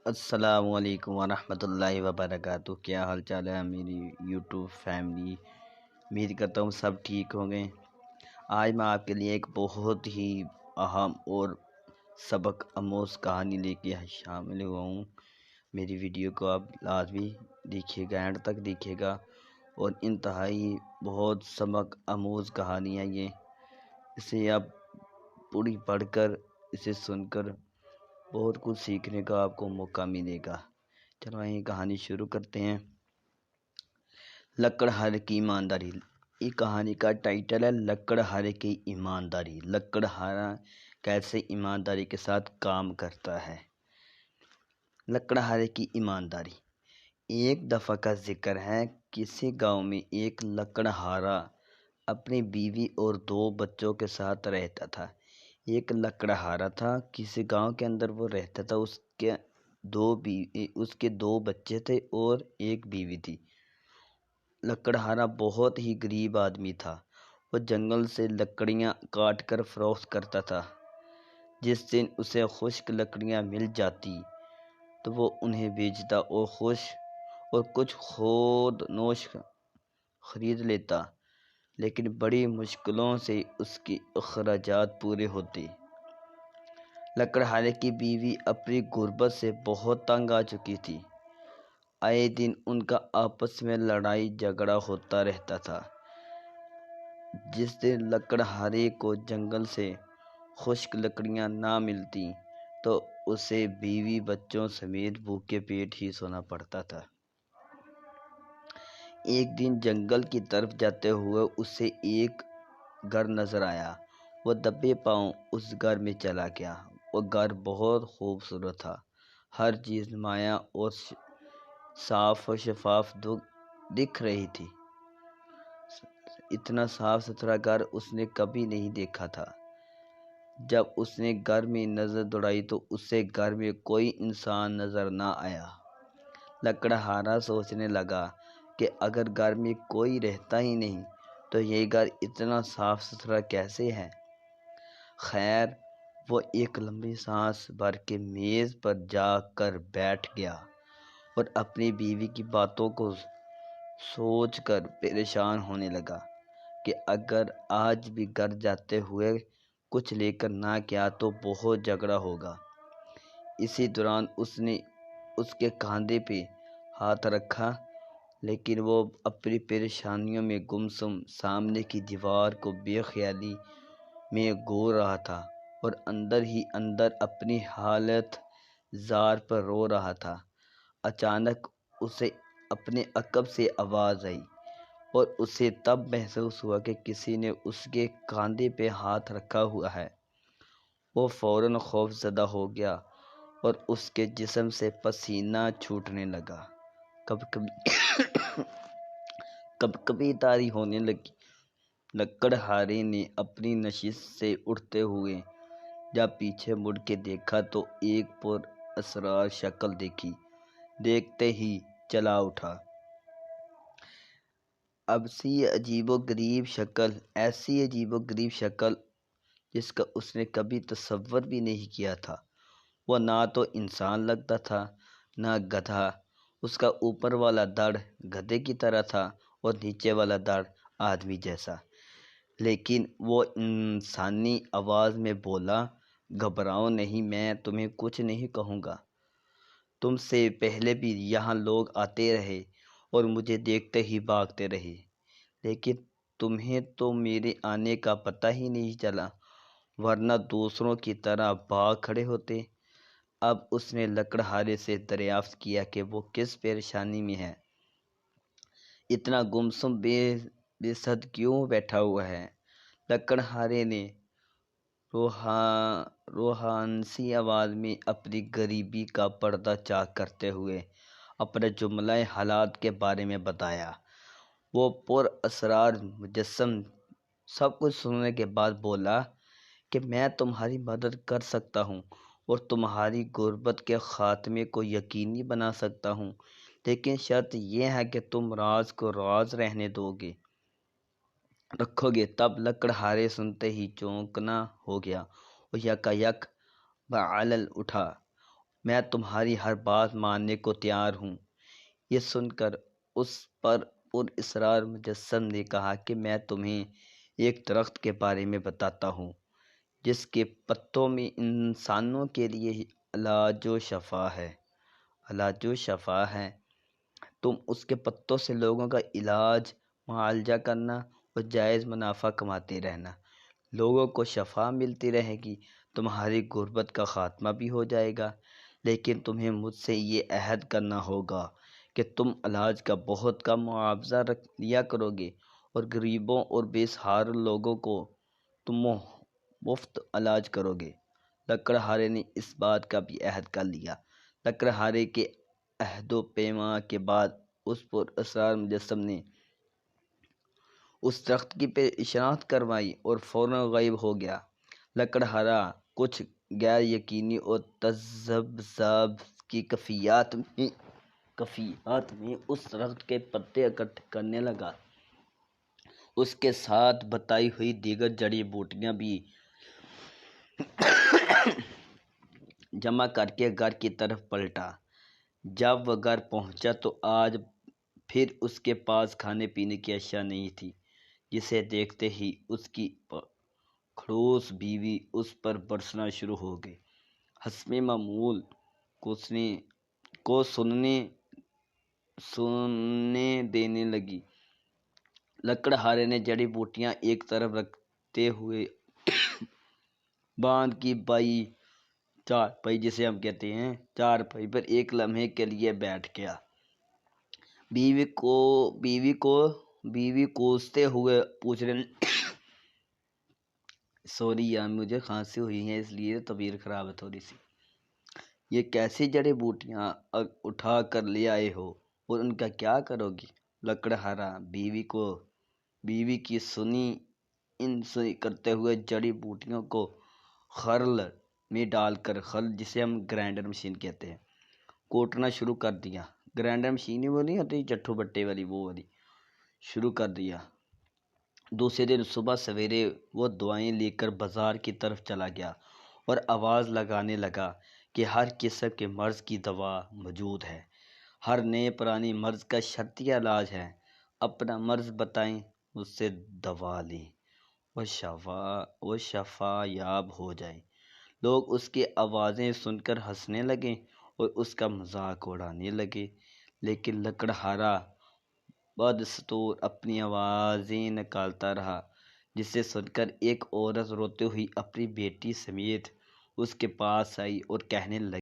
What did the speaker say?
السلام علیکم ورحمۃ اللہ وبرکاتہ۔ کیا حال چال ہے میری یوٹیوب فیملی؟ امید کرتا ہوں سب ٹھیک ہوں گے۔ آج میں آپ کے لیے ایک بہت ہی اہم اور سبق آموز کہانی لے کے شامل ہوا ہوں۔ میری ویڈیو کو آپ لازمی دیکھیے گا، اینڈ تک دیکھیے گا، اور انتہائی بہت سبق آموز کہانی ہے یہ۔ اسے آپ پوری پڑھ کر، اسے سن کر بہت کچھ سیکھنے کا آپ کو موقع ملے گا۔ چلو یہ کہانی شروع کرتے ہیں۔ لکڑہار کی ایمانداری۔ یہ کہانی کا ٹائٹل ہے لکڑہار کی ایمانداری۔ لکڑہارا کیسے ایمانداری کے ساتھ کام کرتا ہے۔ لکڑہار کی ایمانداری۔ ایک دفعہ کا ذکر ہے، کسی گاؤں میں ایک لکڑہارا اپنی بیوی اور 2 بچوں کے ساتھ رہتا تھا۔ ایک لکڑہارا تھا، کسی گاؤں کے اندر وہ رہتا تھا۔ اس کے 2 بچے تھے اور ایک بیوی تھی۔ لکڑہارا بہت ہی غریب آدمی تھا۔ وہ جنگل سے لکڑیاں کاٹ کر فروخت کرتا تھا۔ جس دن اسے خشک لکڑیاں مل جاتی تو وہ انہیں بیچتا اور کچھ خود نوش خرید لیتا، لیکن بڑی مشکلوں سے اس کے اخراجات پورے ہوتے۔ لکڑہارے کی بیوی اپنی غربت سے بہت تنگ آ چکی تھی۔ آئے دن ان کا آپس میں لڑائی جھگڑا ہوتا رہتا تھا۔ جس دن لکڑہارے کو جنگل سے خشک لکڑیاں نہ ملتی تو اسے بیوی بچوں سمیت بھوکے پیٹ ہی سونا پڑتا تھا۔ ایک دن جنگل کی طرف جاتے ہوئے اسے ایک گھر نظر آیا۔ وہ دبے پاؤں اس گھر میں چلا گیا۔ وہ گھر بہت خوبصورت تھا۔ ہر چیز نمایاں اور صاف و شفاف دکھ رہی تھی۔ اتنا صاف ستھرا گھر اس نے کبھی نہیں دیکھا تھا۔ جب اس نے گھر میں نظر دوڑائی تو اسے گھر میں کوئی انسان نظر نہ آیا۔ لکڑہارا سوچنے لگا کہ اگر گھر میں کوئی رہتا ہی نہیں تو یہ گھر اتنا صاف ستھرا کیسے ہے؟ خیر، وہ ایک لمبی سانس بھر کے میز پر جا کر بیٹھ گیا اور اپنی بیوی کی باتوں کو سوچ کر پریشان ہونے لگا کہ اگر آج بھی گھر جاتے ہوئے کچھ لے کر نہ گیا تو بہت جھگڑا ہوگا۔ اسی دوران اس نے اس کے کاندھے پہ ہاتھ رکھا، لیکن وہ اپنی پریشانیوں میں گمسم سامنے کی دیوار کو بے خیالی میں گھور رہا تھا اور اندر ہی اندر اپنی حالت زار پر رو رہا تھا۔ اچانک اسے اپنے عقب سے آواز آئی اور اسے تب محسوس ہوا کہ کسی نے اس کے کاندھے پہ ہاتھ رکھا ہوا ہے۔ وہ فوراً خوف زدہ ہو گیا اور اس کے جسم سے پسینہ چھوٹنے لگا۔ کب کبھی طاری ہونے لگی۔ لکڑہارے نے اپنی نشست سے اٹھتے ہوئے جب پیچھے مڑ کے دیکھا تو ایک پر اسرار شکل دیکھی۔ دیکھتے ہی چلا اٹھا۔ ایسی عجیب و غریب شکل جس کا اس نے کبھی تصور بھی نہیں کیا تھا۔ وہ نہ تو انسان لگتا تھا نہ گدھا۔ اس کا اوپر والا دڑ گدھے کی طرح تھا اور نیچے والا دڑ آدمی جیسا۔ لیکن وہ انسانی آواز میں بولا، گھبراؤ نہیں، میں تمہیں کچھ نہیں کہوں گا۔ تم سے پہلے بھی یہاں لوگ آتے رہے اور مجھے دیکھتے ہی بھاگتے رہے، لیکن تمہیں تو میرے آنے کا پتہ ہی نہیں چلا، ورنہ دوسروں کی طرح بھاگ کھڑے ہوتے۔ اب اس نے لکڑہارے سے دریافت کیا کہ وہ کس پریشانی میں ہے، اتنا گمسم بے سد کیوں بیٹھا ہوا ہے۔ لکڑہارے نے روحانسی آواز میں اپنی غریبی کا پردہ چاک کرتے ہوئے اپنے جملہ حالات کے بارے میں بتایا۔ وہ پر اسرار مجسم سب کچھ سننے کے بعد بولا کہ میں تمہاری مدد کر سکتا ہوں اور تمہاری غربت کے خاتمے کو یقینی بنا سکتا ہوں، لیکن شرط یہ ہے کہ تم راز کو راز رہنے رکھو گے۔ تب لکڑہارے سنتے ہی چونکنا ہو گیا اور یکایک بغل اٹھا میں تمہاری ہر بات ماننے کو تیار ہوں۔ یہ سن کر اس پر اصرار مجسم نے کہا کہ میں تمہیں ایک درخت کے بارے میں بتاتا ہوں جس کے پتوں میں انسانوں کے لیے علاج و شفا ہے۔ تم اس کے پتوں سے لوگوں کا علاج معالجہ کرنا اور جائز منافع کماتے رہنا۔ لوگوں کو شفا ملتی رہے گی، تمہاری غربت کا خاتمہ بھی ہو جائے گا۔ لیکن تمہیں مجھ سے یہ عہد کرنا ہوگا کہ تم علاج کا بہت کم معاوضہ لیا کرو گے اور غریبوں اور بے سہارا لوگوں کو تم مفت علاج کرو گے۔ لکڑہارے نے اس بات کا بھی عہد کر لیا۔ لکڑہارے کے عہد و پیمان کے بعد اس پر اسرار مجسم نے اس درخت کی پیشنہاد کروائی اور فوراً غائب ہو گیا۔ لکڑہارا کچھ غیر یقینی اور تذبذب کی کیفیات میں اس درخت کے پتے اکٹھے کرنے لگا۔ اس کے ساتھ بتائی ہوئی دیگر جڑی بوٹیاں بھی جمع کر کے گھر کی طرف پلٹا۔ جب وہ گھر پہنچا تو آج پھر اس کے پاس کھانے پینے کی اشیاء نہیں تھی، جسے دیکھتے ہی اس کی کھڑوس بیوی اس پر برسنا شروع ہو گئی۔ حسب معمول کو سننے دینے لگی۔ لکڑہارے نے جڑی بوٹیاں ایک طرف رکھتے ہوئے باندھ کی چارپائی جسے ہم کہتے ہیں چارپائی پر ایک لمحے کے لیے بیٹھ گیا۔ بیوی کوستے ہوئے پوچھنے سوری یار مجھے کھانسی ہوئی ہے، اس لیے طبیعت خراب ہے تھوڑی سی۔ یہ کیسی جڑی بوٹیاں اٹھا کر لے آئے ہو اور ان کا کیا کرو گی؟ لکڑہارا بیوی کی سنی کرتے ہوئے جڑی بوٹیوں کو خرل میں ڈال کر، خرل جسے ہم گرائنڈر مشین کہتے ہیں، کوٹنا شروع کر دیا۔ گرائنڈر مشین وہ نہیں ہوتی چٹھو بٹے والی، وہ والی شروع کر دیا۔ دوسرے دن صبح سویرے وہ دوائیں لے کر بازار کی طرف چلا گیا اور آواز لگانے لگا کہ ہر قسم کے مرض کی دوا موجود ہے، ہر نئے پرانے مرض کا شرطیہ علاج ہے۔ اپنا مرض بتائیں، مجھ سے دوا لیں، وہ شفا یاب ہو جائے۔ لوگ اس کی آوازیں سن کر ہنسنے لگے اور اس کا مذاق اڑانے لگے، لیکن لکڑہارا بدستور اپنی آوازیں نکالتا رہا، جسے سن کر ایک عورت روتے ہوئی اپنی بیٹی سمیت اس کے پاس آئی اور کہنے لگی